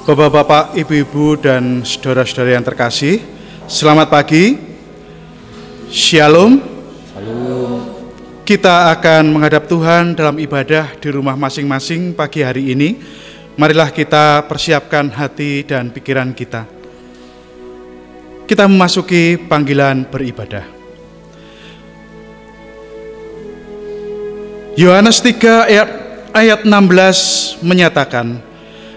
Bapak-bapak, ibu-ibu, dan saudara-saudara yang terkasih, selamat pagi. Shalom. Kita akan menghadap Tuhan dalam ibadah di rumah masing-masing pagi hari ini. Marilah kita persiapkan hati dan pikiran kita. Kita memasuki panggilan beribadah. Yohanes 3 ayat 16 menyatakan,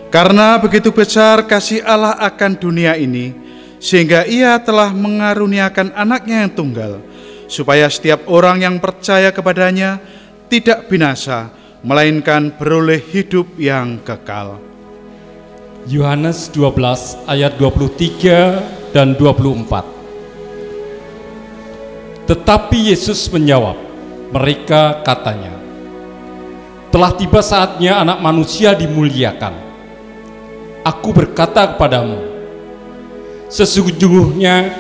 karena begitu besar kasih Allah akan dunia ini, sehingga Ia telah mengaruniakan anaknya yang tunggal, supaya setiap orang yang percaya kepadanya tidak binasa, melainkan beroleh hidup yang kekal. Yohanes 12 ayat 23 dan 24. Tetapi Yesus menjawab mereka katanya, telah tiba saatnya anak manusia dimuliakan. Aku berkata kepadamu, sesungguhnya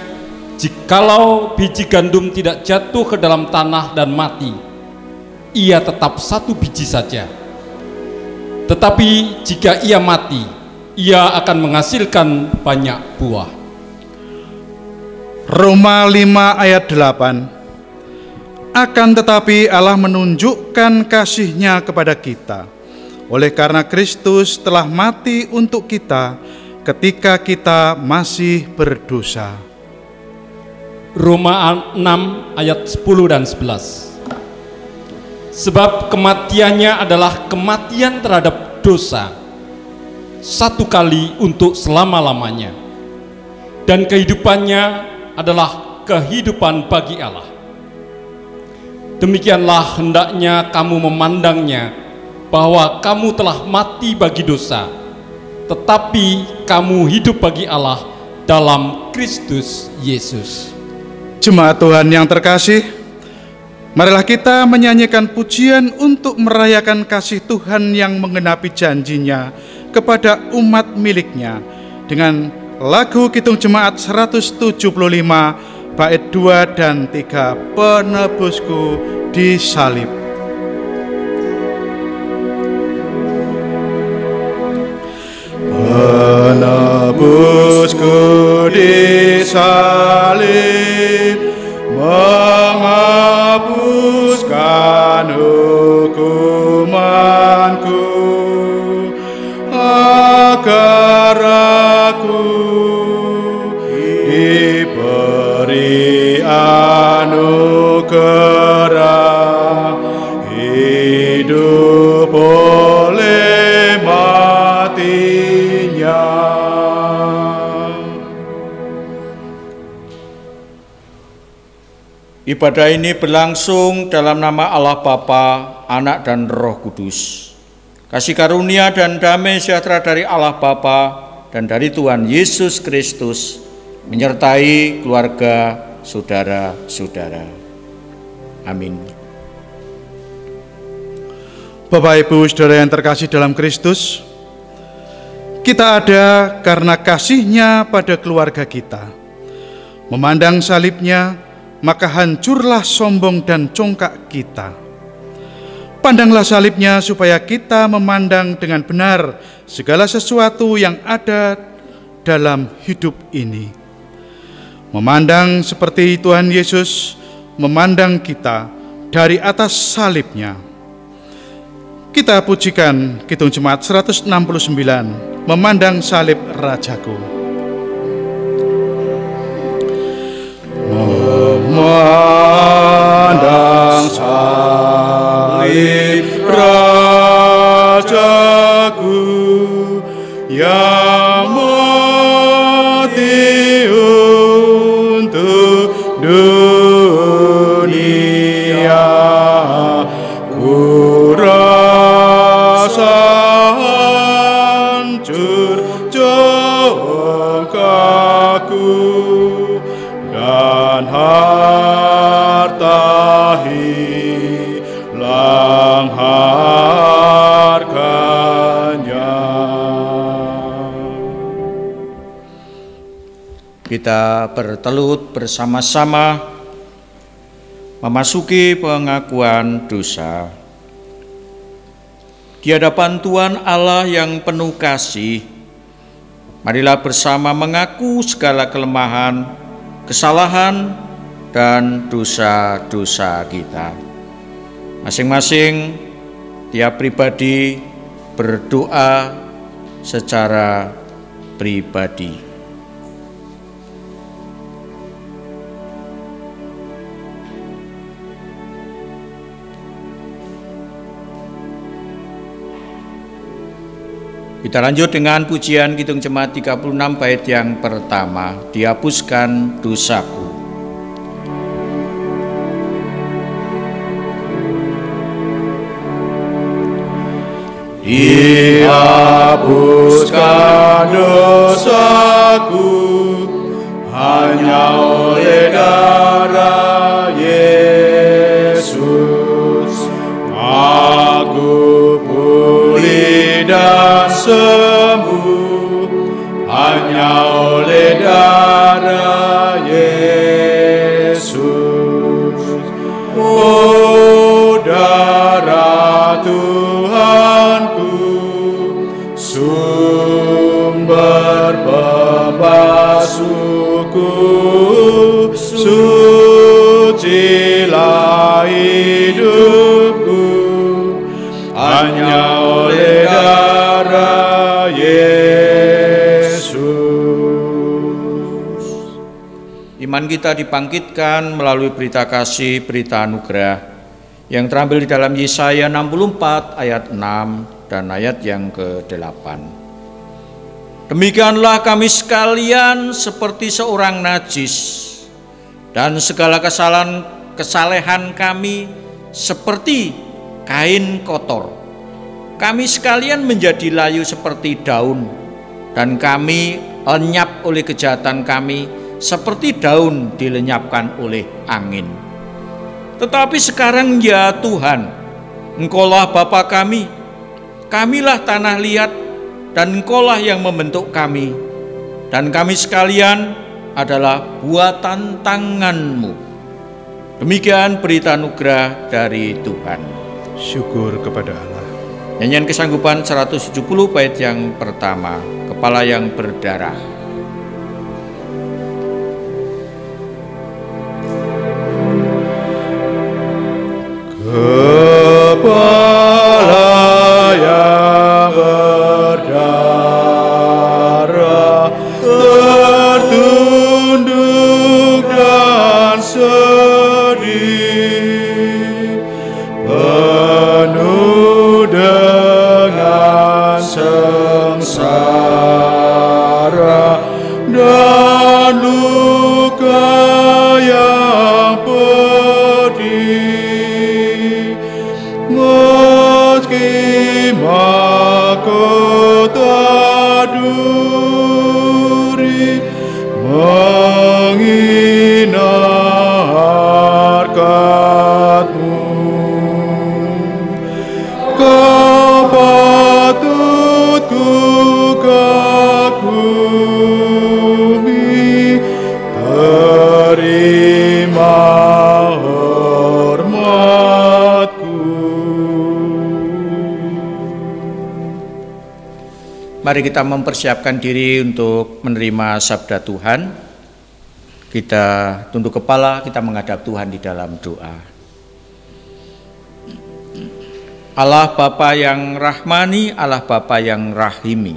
jikalau biji gandum tidak jatuh ke dalam tanah dan mati, ia tetap satu biji saja. Tetapi jika ia mati, ia akan menghasilkan banyak buah. Roma 5 ayat 8. Akan tetapi Allah menunjukkan kasih-Nya kepada kita, oleh karena Kristus telah mati untuk kita ketika kita masih berdosa. Roma 6 ayat 10 dan 11. Sebab kematiannya adalah kematian terhadap dosa, satu kali untuk selama-lamanya, dan kehidupannya adalah kehidupan bagi Allah. Demikianlah hendaknya kamu memandangnya, bahwa kamu telah mati bagi dosa, tetapi kamu hidup bagi Allah dalam Kristus Yesus. Jemaat Tuhan yang terkasih, marilah kita menyanyikan pujian untuk merayakan kasih Tuhan yang menggenapi janji-Nya kepada umat milik-Nya dengan lagu Kidung Jemaat 175 bait 2 dan 3, penebusku disalib. Penebusku disalib, menghapuskan hukumanku, agar aku diberi anugerah hidup oleh mati-Nya. Ibadah ini berlangsung dalam nama Allah Bapa, Anak dan Roh Kudus. Kasih karunia dan damai sejahtera dari Allah Bapa dan dari Tuhan Yesus Kristus menyertai keluarga saudara-saudara. Amin. Bapak, Ibu, Saudara yang terkasih dalam Kristus, kita ada karena kasih-Nya pada keluarga kita. Memandang salib-Nya, maka hancurlah sombong dan congkak kita. Pandanglah salib-Nya supaya kita memandang dengan benar segala sesuatu yang ada dalam hidup ini. Memandang seperti Tuhan Yesus memandang kita dari atas salib-Nya. Kita pujikan Kidung Jemaat 169, memandang salib Rajaku. Memandang salib Rajaku yang mati untuk dunia, ku rasa hancur congkakku dan harta hilang harganya. Kita bertelut bersama-sama memasuki pengakuan dosa. Di hadapan Tuhan Allah yang penuh kasih, Marilah bersama mengaku segala kelemahan, kesalahan, dan dosa-dosa kita. Masing-masing tiap pribadi berdoa secara pribadi. Kita lanjut dengan pujian Kidung Jemaat 36 bait yang pertama, dihapuskan dosaku. Dihapuskan dosaku hanya oleh darah Yesus. Aku pulih dan sembuh hanya oleh darah Yesus. Oh, darah Tuhanku, sumber pembasuhku, sucilah hidupku hanya oleh darah Yesus. Iman kita dibangkitkan melalui berita kasih, berita anugerah yang terambil di dalam Yesaya 64 ayat 6 dan ayat yang ke-8. Demikianlah kami sekalian seperti seorang najis, dan segala kesalehan kami seperti kain kotor. Kami sekalian menjadi layu seperti daun, dan kami lenyap oleh kejahatan kami seperti daun dilenyapkan oleh angin. Tetapi sekarang ya Tuhan, Engkaulah Bapa kami, kamilah tanah liat, dan Engkaulah yang membentuk kami, dan kami sekalian adalah buatan tangan-Mu. Demikian berita anugerah dari Tuhan. Syukur kepada Allah. Nyanyian kesanggupan 170 bait yang pertama, kepala yang berdarah. Kepala yang berdarah, tertunduk dan sedih, penuh dengan sengsara dan luka yang pedih. Meski mahkota duri menghina harkat-Mu, Kau patut ku kagumi, terima Mari kita mempersiapkan diri untuk menerima sabda Tuhan. Kita tunduk kepala, kita menghadap Tuhan di dalam doa. Allah Bapa yang rahmani, Allah Bapa yang rahimi,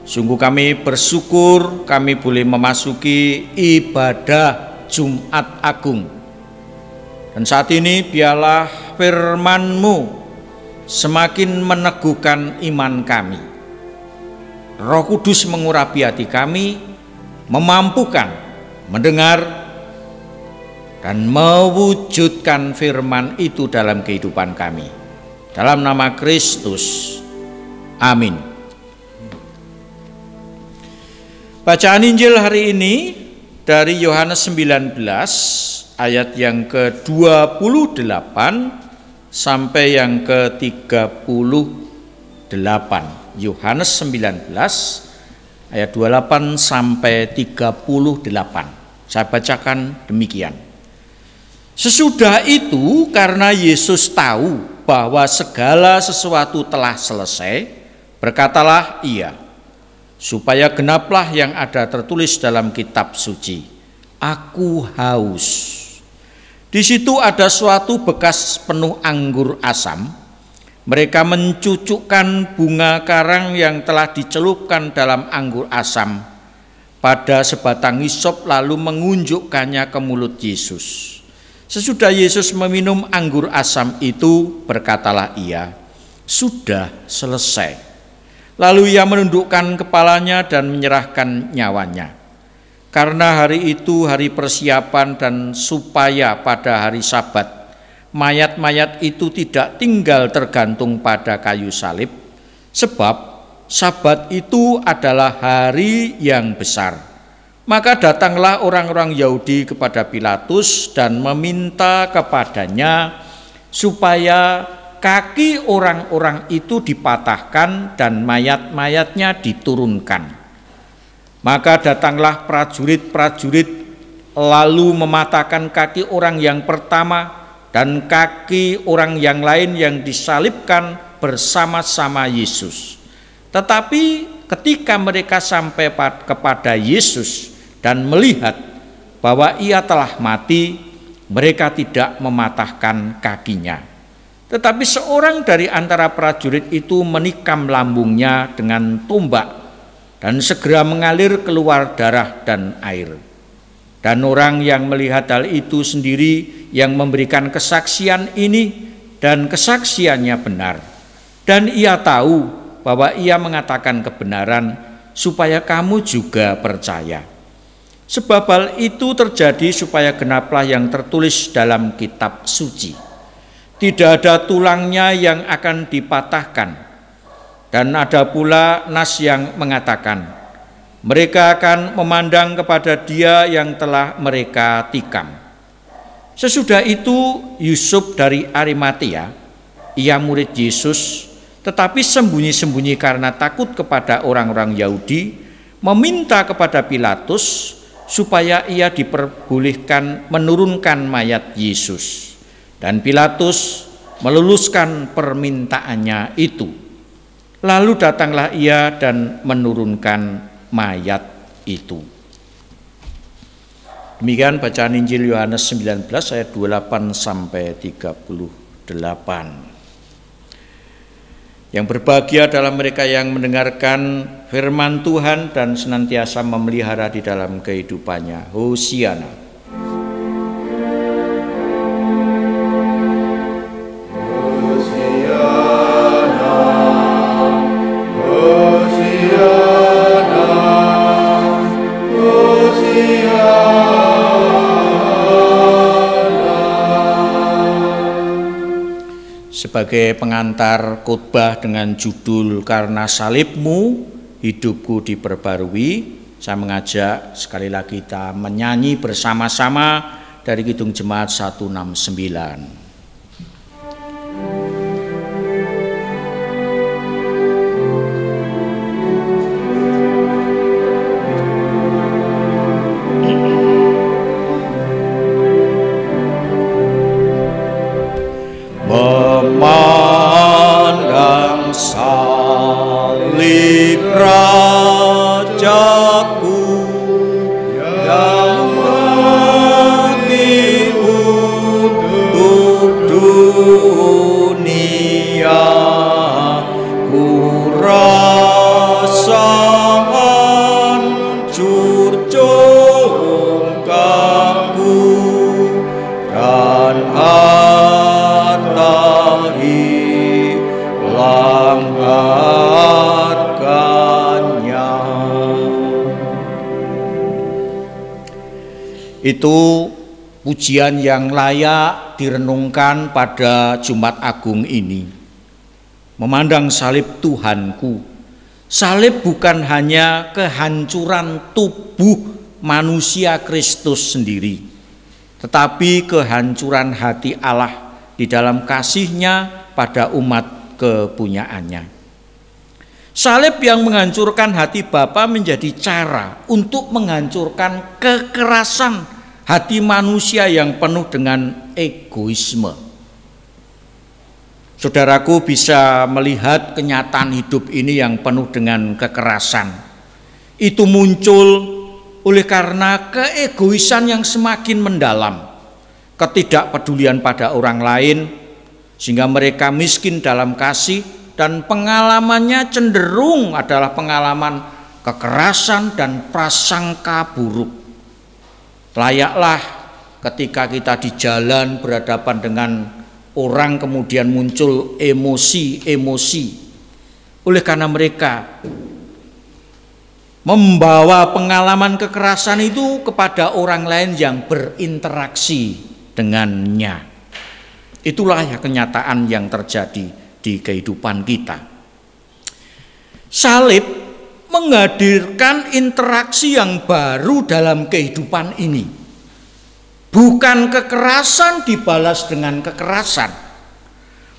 sungguh kami bersyukur kami boleh memasuki ibadah Jumat Agung. Dan saat ini biarlah firman-Mu semakin meneguhkan iman kami. Roh Kudus mengurapi hati kami, memampukan mendengar dan mewujudkan firman itu dalam kehidupan kami. Dalam nama Kristus, amin. Bacaan Injil hari ini dari Yohanes 19 ayat yang ke-28 sampai yang ke-38. Yohanes 19 ayat 28 sampai 38. Saya bacakan demikian. Sesudah itu, karena Yesus tahu bahwa segala sesuatu telah selesai, berkatalah Ia, supaya genaplah yang ada tertulis dalam kitab suci, aku haus. Di situ ada suatu bekas penuh anggur asam. Mereka mencucukkan bunga karang yang telah dicelupkan dalam anggur asam pada sebatang hisop, lalu mengunjukkannya ke mulut Yesus. Sesudah Yesus meminum anggur asam itu, berkatalah ia, sudah selesai. Lalu ia menundukkan kepalanya dan menyerahkan nyawanya. Karena hari itu hari persiapan dan supaya pada hari Sabat mayat-mayat itu tidak tinggal tergantung pada kayu salib, sebab Sabat itu adalah hari yang besar. Maka datanglah orang-orang Yahudi kepada Pilatus dan meminta kepadanya supaya kaki orang-orang itu dipatahkan dan mayat-mayatnya diturunkan. Maka datanglah prajurit-prajurit lalu mematahkan kaki orang yang pertama dan kaki orang yang lain yang disalibkan bersama-sama Yesus. Tetapi ketika mereka sampai kepada Yesus dan melihat bahwa ia telah mati, mereka tidak mematahkan kakinya. Tetapi seorang dari antara prajurit itu menikam lambungnya dengan tombak dan segera mengalir keluar darah dan air. Dan orang yang melihat hal itu sendiri yang memberikan kesaksian ini, dan kesaksiannya benar. Dan ia tahu bahwa ia mengatakan kebenaran supaya kamu juga percaya. Sebab hal itu terjadi supaya genaplah yang tertulis dalam kitab suci. Tidak ada tulangnya yang akan dipatahkan. Dan ada pula nas yang mengatakan, mereka akan memandang kepada dia yang telah mereka tikam. Sesudah itu Yusuf dari Arimatea, ia murid Yesus, tetapi sembunyi-sembunyi karena takut kepada orang-orang Yahudi, meminta kepada Pilatus supaya ia diperbolehkan menurunkan mayat Yesus. Dan Pilatus meluluskan permintaannya itu. Lalu datanglah ia dan menurunkan mayat itu. Demikian bacaan Injil Yohanes 19 ayat 28 sampai 38. Yang berbahagia adalah mereka yang mendengarkan firman Tuhan dan senantiasa memelihara di dalam kehidupannya. Hosiana. Sebagai pengantar khotbah dengan judul Karena Salibmu Hidupku Diperbarui, saya mengajak sekali lagi kita menyanyi bersama-sama dari Kidung Jemaat 169. Memandang salib Rajaku yang mati untuk dunia, ku rasa hancur congkakku dan hilang harganya. Itu pujian yang layak direnungkan pada Jumat Agung ini. Memandang salib Tuhanku. Salib bukan hanya kehancuran tubuh manusia Kristus sendiri, tetapi kehancuran hati Allah di dalam kasih-Nya pada umat kepunyaannya. Salib yang menghancurkan hati Bapa menjadi cara untuk menghancurkan kekerasan hati manusia yang penuh dengan egoisme. Saudaraku bisa melihat kenyataan hidup ini yang penuh dengan kekerasan. Itu muncul oleh karena keegoisan yang semakin mendalam, ketidakpedulian pada orang lain, sehingga mereka miskin dalam kasih dan pengalamannya cenderung adalah pengalaman kekerasan dan prasangka buruk. Layaklah ketika kita di jalan berhadapan dengan orang kemudian muncul emosi-emosi oleh karena mereka membawa pengalaman kekerasan itu kepada orang lain yang berinteraksi dengannya. Itulah ya kenyataan yang terjadi di kehidupan kita. Salib menghadirkan interaksi yang baru dalam kehidupan ini. Bukan kekerasan dibalas dengan kekerasan,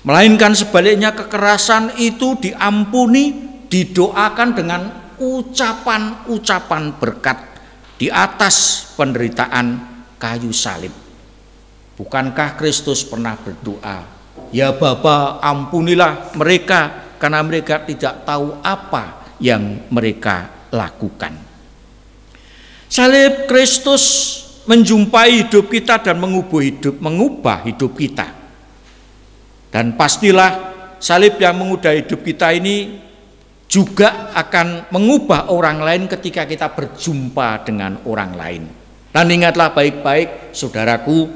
melainkan sebaliknya kekerasan itu diampuni, didoakan dengan ucapan-ucapan berkat di atas penderitaan kayu salib. Bukankah Kristus pernah berdoa, "Ya Bapa, ampunilah mereka karena mereka tidak tahu apa yang mereka lakukan." Salib Kristus menjumpai hidup kita dan mengubah hidup kita. Dan pastilah salib yang mengubah hidup kita ini juga akan mengubah orang lain ketika kita berjumpa dengan orang lain. Dan ingatlah baik-baik saudaraku,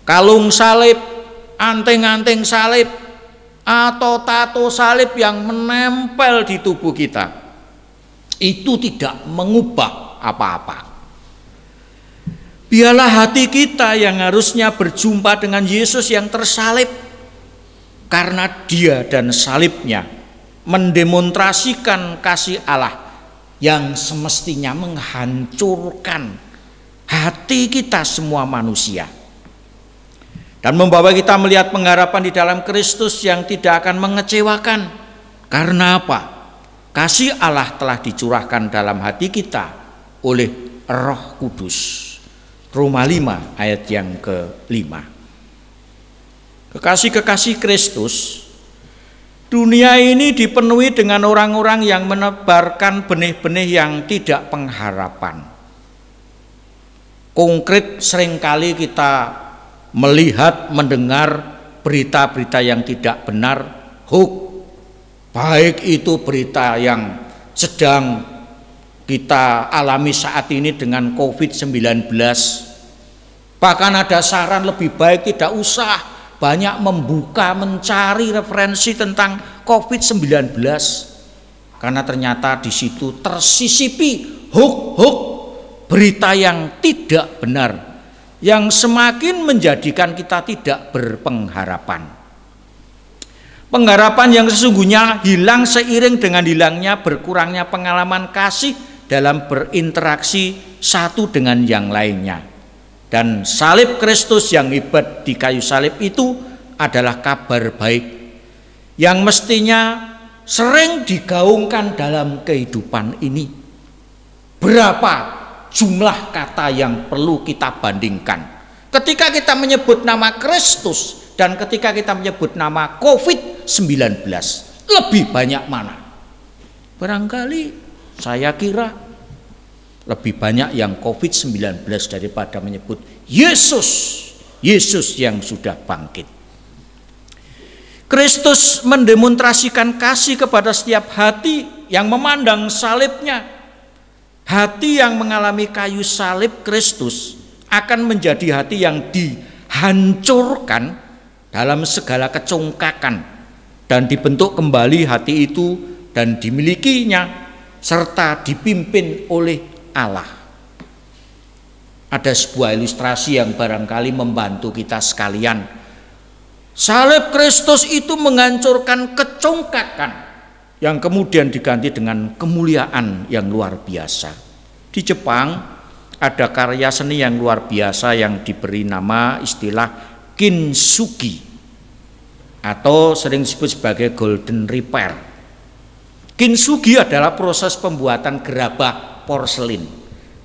kalung salib, anting-anting salib, atau tato salib yang menempel di tubuh kita itu tidak mengubah apa-apa. Biarlah hati kita yang harusnya berjumpa dengan Yesus yang tersalib, karena Dia dan salibnya mendemonstrasikan kasih Allah yang semestinya menghancurkan hati kita semua manusia dan membawa kita melihat pengharapan di dalam Kristus yang tidak akan mengecewakan. Karena apa? Kasih Allah telah dicurahkan dalam hati kita oleh Roh Kudus. Roma 5 ayat yang ke-5. Kekasih-kekasih Kristus, dunia ini dipenuhi dengan orang-orang yang menebarkan benih-benih yang tidak pengharapan. Konkret seringkali kita melihat, mendengar berita-berita yang tidak benar, hoax, baik itu berita yang sedang kita alami saat ini dengan COVID-19. Bahkan ada saran lebih baik tidak usah banyak membuka, mencari referensi tentang COVID-19, karena ternyata di situ tersisipi hoax, berita yang tidak benar, yang semakin menjadikan kita tidak berpengharapan. Pengharapan yang sesungguhnya hilang seiring dengan hilangnya, berkurangnya pengalaman kasih dalam berinteraksi satu dengan yang lainnya. Dan salib Kristus yang hebat di kayu salib itu adalah kabar baik yang mestinya sering digaungkan dalam kehidupan ini. Berapa jumlah kata yang perlu kita bandingkan ketika kita menyebut nama Kristus dan ketika kita menyebut nama COVID-19? Lebih banyak mana? Barangkali saya kira lebih banyak yang COVID-19 daripada menyebut Yesus yang sudah bangkit. Kristus mendemonstrasikan kasih kepada setiap hati yang memandang salibnya. Hati yang mengalami kayu salib Kristus akan menjadi hati yang dihancurkan dalam segala kecongkakan dan dibentuk kembali hati itu dan dimilikinya serta dipimpin oleh Allah. Ada sebuah ilustrasi yang barangkali membantu kita sekalian. Salib Kristus itu menghancurkan kecongkakan yang kemudian diganti dengan kemuliaan yang luar biasa. Di Jepang ada karya seni yang luar biasa yang diberi nama istilah kintsugi atau sering disebut sebagai golden repair. Kintsugi adalah proses pembuatan gerabah porselin.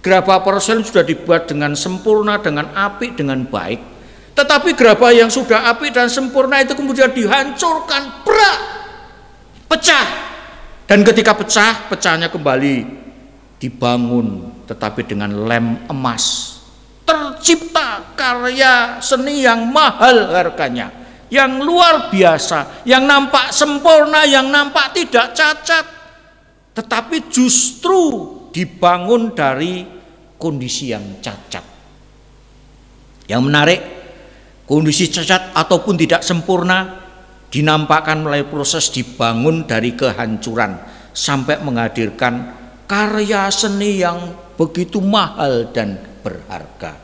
Gerabah porselin sudah dibuat dengan sempurna, dengan apik, dengan baik. Tetapi gerabah yang sudah apik dan sempurna itu kemudian dihancurkan, pecah. Dan ketika pecah, pecahnya kembali dibangun tetapi dengan lem emas. Tercipta karya seni yang mahal harganya, yang luar biasa, yang nampak sempurna, yang nampak tidak cacat, tetapi justru dibangun dari kondisi yang cacat. Yang menarik, kondisi cacat ataupun tidak sempurna dinampakkan melalui proses dibangun dari kehancuran sampai menghadirkan karya seni yang begitu mahal dan berharga.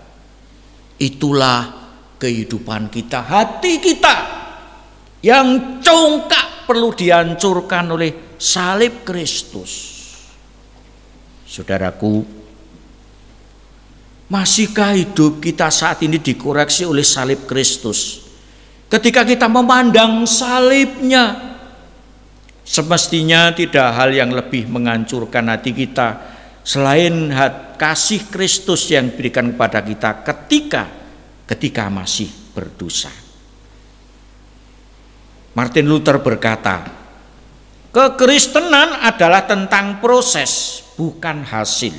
Itulah kehidupan kita, hati kita yang congkak perlu dihancurkan oleh salib Kristus. Saudaraku, masihkah hidup kita saat ini dikoreksi oleh salib Kristus? Ketika kita memandang salibnya, semestinya tidak hal yang lebih menghancurkan hati kita selain kasih Kristus yang diberikan kepada kita ketika masih berdosa. Martin Luther berkata, kekristenan adalah tentang proses, bukan hasil.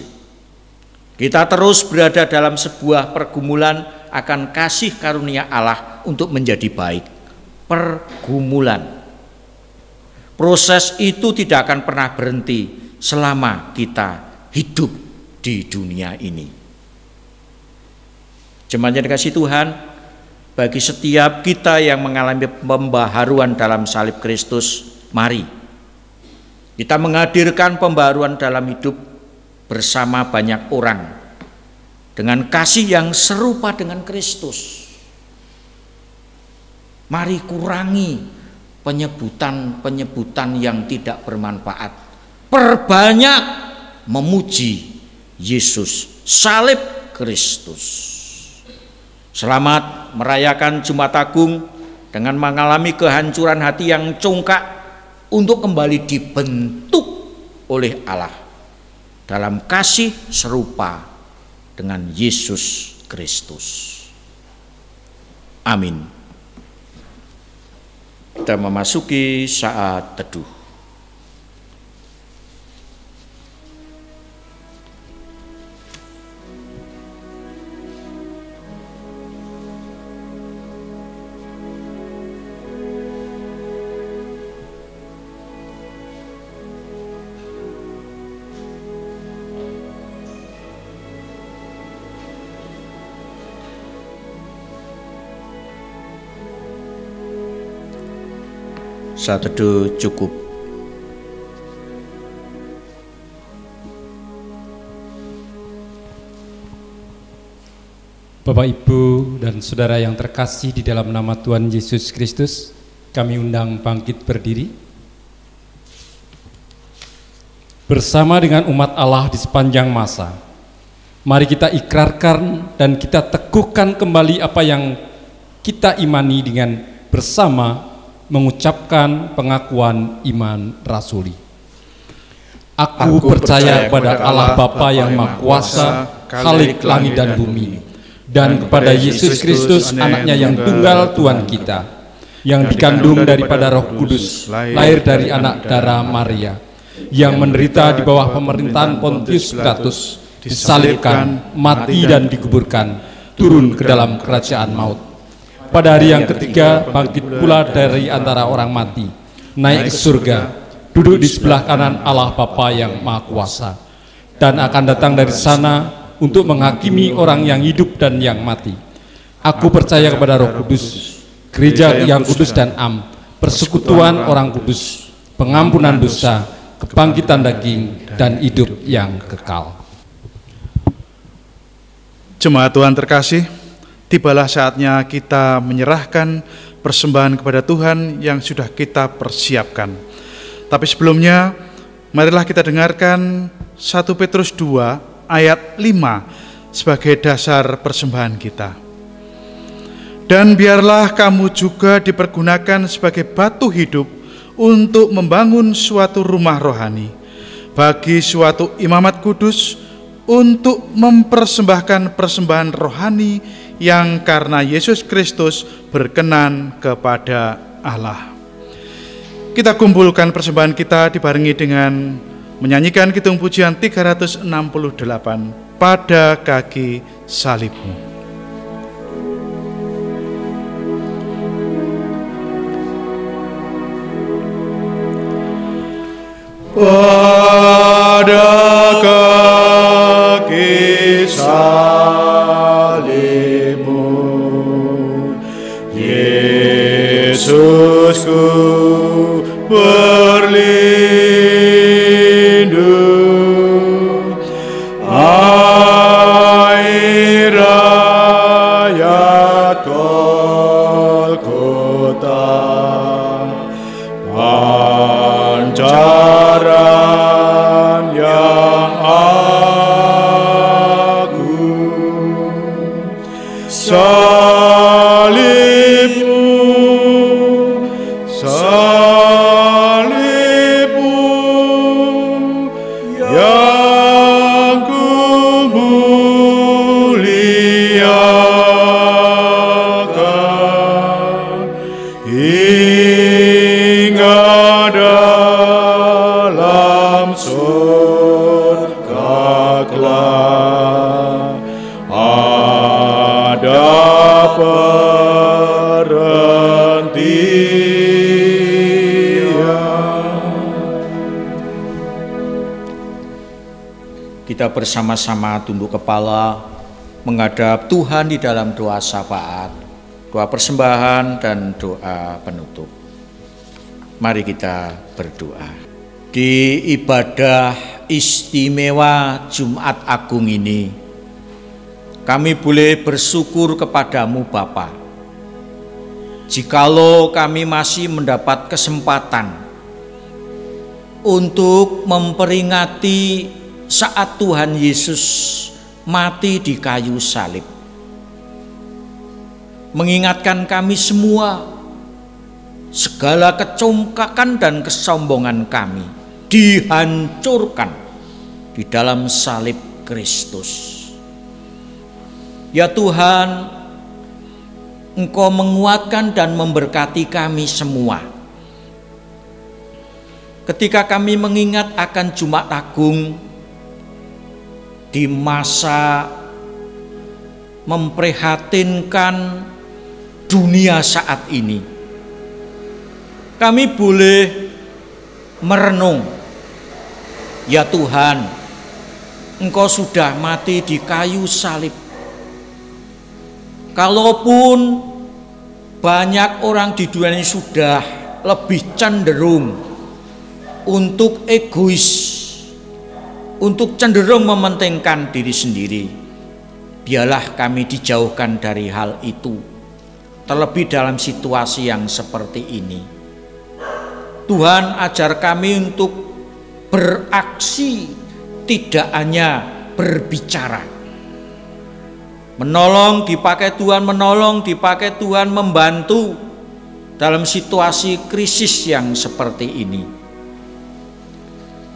Kita terus berada dalam sebuah pergumulan akan kasih karunia Allah untuk menjadi baik. Pergumulan. Proses itu tidak akan pernah berhenti selama kita hidup di dunia ini. Jemaat yang dikasihi Tuhan, bagi setiap kita yang mengalami pembaharuan dalam salib Kristus, mari kita menghadirkan pembaharuan dalam hidup bersama banyak orang dengan kasih yang serupa dengan Kristus. Mari kurangi penyebutan yang tidak bermanfaat. Perbanyak memuji Yesus, salib Kristus. Selamat merayakan Jumat Agung dengan mengalami kehancuran hati yang congkak untuk kembali dibentuk oleh Allah dalam kasih serupa dengan Yesus Kristus. Amin. Kita memasuki saat teduh. Saat teduh cukup. Bapak, Ibu, dan saudara yang terkasih di dalam nama Tuhan Yesus Kristus, kami undang bangkit berdiri. Bersama dengan umat Allah di sepanjang masa, mari kita ikrarkan dan kita teguhkan kembali apa yang kita imani dengan bersama mengucapkan pengakuan iman rasuli. Aku percaya kepada Allah Bapa yang Maha Kuasa, Khalik langit dan bumi, dan kepada Yesus Kristus anaknya yang tunggal Tuhan kita, yang dikandung daripada Roh Kudus, lahir dari anak darah Maria, yang menderita di bawah pemerintahan Pontius Pilatus, disalibkan, mati dan dikuburkan, turun ke dalam kerajaan maut. Pada hari yang ketiga bangkit pula dari antara orang mati, naik ke surga, duduk di sebelah kanan Allah Bapa yang Maha Kuasa, dan akan datang dari sana untuk menghakimi orang yang hidup dan yang mati. Aku percaya kepada Roh Kudus, gereja yang kudus dan am, persekutuan orang kudus, pengampunan dosa, kebangkitan daging, dan hidup yang kekal. Jemaat Tuhan terkasih, tibalah saatnya kita menyerahkan persembahan kepada Tuhan yang sudah kita persiapkan. Tapi sebelumnya, marilah kita dengarkan 1 Petrus 2 ayat 5 sebagai dasar persembahan kita. Dan biarlah kamu juga dipergunakan sebagai batu hidup untuk membangun suatu rumah rohani, bagi suatu imamat kudus, untuk mempersembahkan persembahan rohani yang karena Yesus Kristus berkenan kepada Allah. Kita kumpulkan persembahan kita dibarengi dengan menyanyikan kidung pujian 368, Pada Kaki Salibmu. Pada kaki salibmu, Yesusku berlindung. Air ayat Golgota, pancaran yang agung. Salibmu, salibmu yang kumuliakan hingga dalam surga kelak ada perhentian. Kita bersama-sama tunduk kepala menghadap Tuhan di dalam doa syafaat, doa persembahan dan doa penutup. Mari kita berdoa. Di ibadah istimewa Jumat Agung ini, kami boleh bersyukur kepadamu Bapa. Jikalau kami masih mendapat kesempatan untuk memperingati saat Tuhan Yesus mati di kayu salib, mengingatkan kami semua segala kecongkakan dan kesombongan kami dihancurkan di dalam salib Kristus. Ya Tuhan, Engkau menguatkan dan memberkati kami semua. Ketika kami mengingat akan Jumat Agung di masa memprihatinkan dunia saat ini, kami boleh merenung, ya Tuhan, Engkau sudah mati di kayu salib. Kalaupun banyak orang di dunia ini sudah lebih cenderung untuk egois, untuk cenderung mementingkan diri sendiri, biarlah kami dijauhkan dari hal itu, terlebih dalam situasi yang seperti ini. Tuhan, ajar kami untuk beraksi, tidak hanya berbicara. Menolong dipakai Tuhan, menolong dipakai Tuhan, membantu dalam situasi krisis yang seperti ini.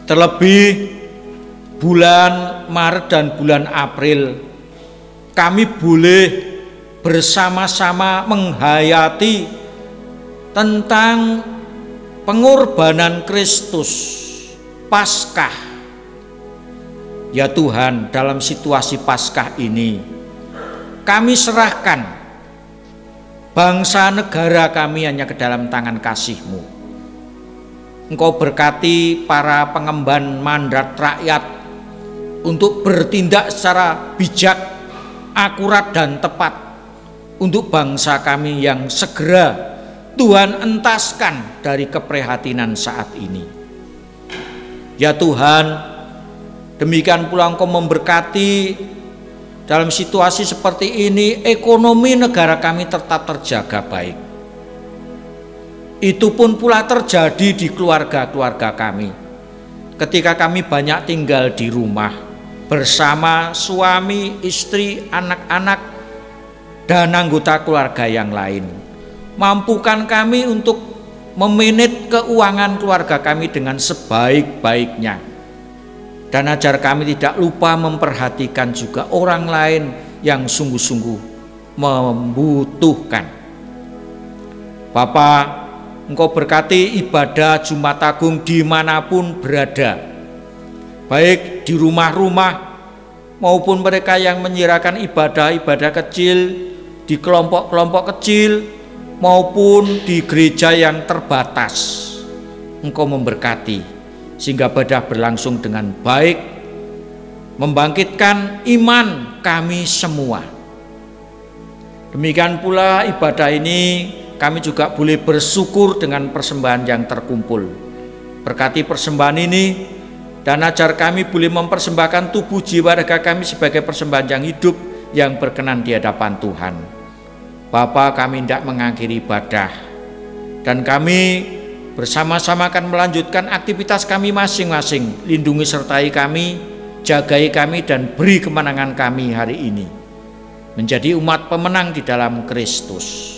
Terlebih bulan Maret dan bulan April, kami boleh bersama-sama menghayati tentang pengorbanan Kristus, Paskah. Ya Tuhan, dalam situasi Paskah ini, kami serahkan bangsa negara kami hanya ke dalam tangan kasih-Mu. Engkau berkati para pengemban mandat rakyat untuk bertindak secara bijak, akurat dan tepat untuk bangsa kami yang segera Tuhan entaskan dari keprihatinan saat ini. Ya Tuhan, demikian pula Engkau memberkati dalam situasi seperti ini, ekonomi negara kami tetap terjaga baik. Itu pun pula terjadi di keluarga-keluarga kami. Ketika kami banyak tinggal di rumah bersama suami, istri, anak-anak, dan anggota keluarga yang lain. Mampukan kami untuk memanage keuangan keluarga kami dengan sebaik-baiknya. Dan ajar kami tidak lupa memperhatikan juga orang lain yang sungguh-sungguh membutuhkan. Bapa, Engkau berkati ibadah Jumat Agung dimanapun berada. baik di rumah-rumah maupun mereka yang menyirahkan ibadah-ibadah kecil di kelompok-kelompok kecil maupun di gereja yang terbatas. Engkau memberkati sehingga ibadah berlangsung dengan baik, membangkitkan iman kami semua. Demikian pula ibadah ini kami juga boleh bersyukur dengan persembahan yang terkumpul. Berkati persembahan ini dan ajar kami boleh mempersembahkan tubuh jiwa raga kami sebagai persembahan yang hidup yang berkenan di hadapan Tuhan. Bapa, kami hendak mengakhiri ibadah dan kami bersama-sama akan melanjutkan aktivitas kami masing-masing. Lindungi sertai kami, jagai kami dan beri kemenangan kami hari ini menjadi umat pemenang di dalam Kristus.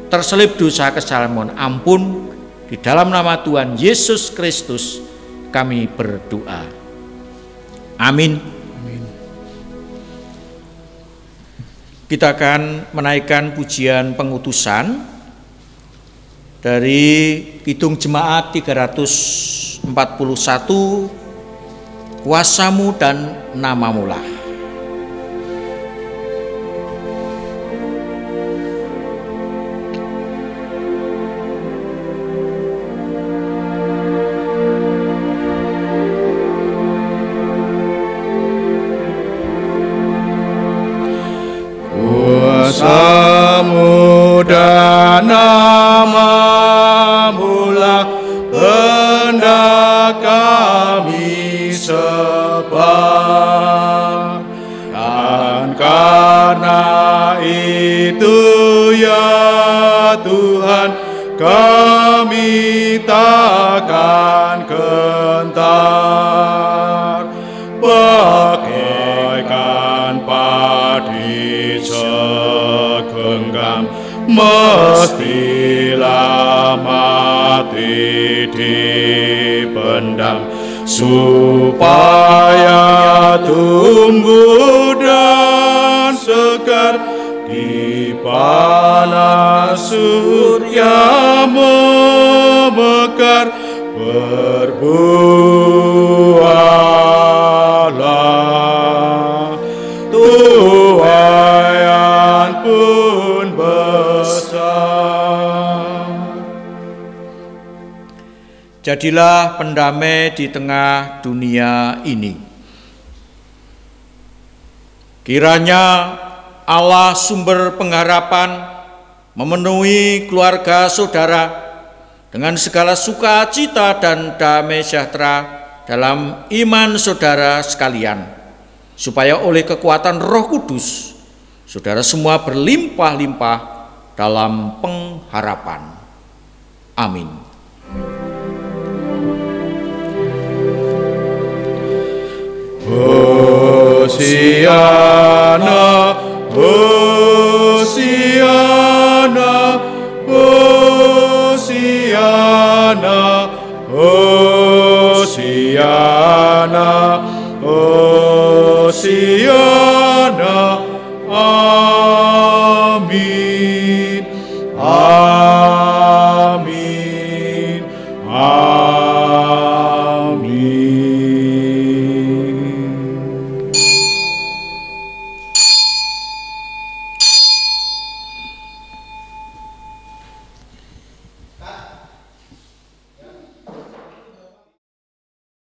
Terselip dosa kesalahan mohon ampun, di dalam nama Tuhan Yesus Kristus kami berdoa. Amin. Kita akan menaikkan pujian pengutusan dari Kidung Jemaat 341, Kuasamu dan Namamu-lah. Kuasamu dan Namamu-lah hendak kami sembah, dan karena itu ya Tuhan kami takkan gentar, bagaikan padi segenggam mestilah mati dipendam, supaya tumbuh dan segar di panas surya memekar. Berbuahlah, tuaian pun besar. Jadilah pendamai di tengah dunia ini. Kiranya Allah sumber pengharapan memenuhi keluarga saudara dengan segala sukacita dan damai sejahtera dalam iman saudara sekalian, supaya oleh kekuatan Roh Kudus saudara semua berlimpah-limpah dalam pengharapan. Amin. Hosiana, Hosiana, Hosiana, Hosiana, Hosiana.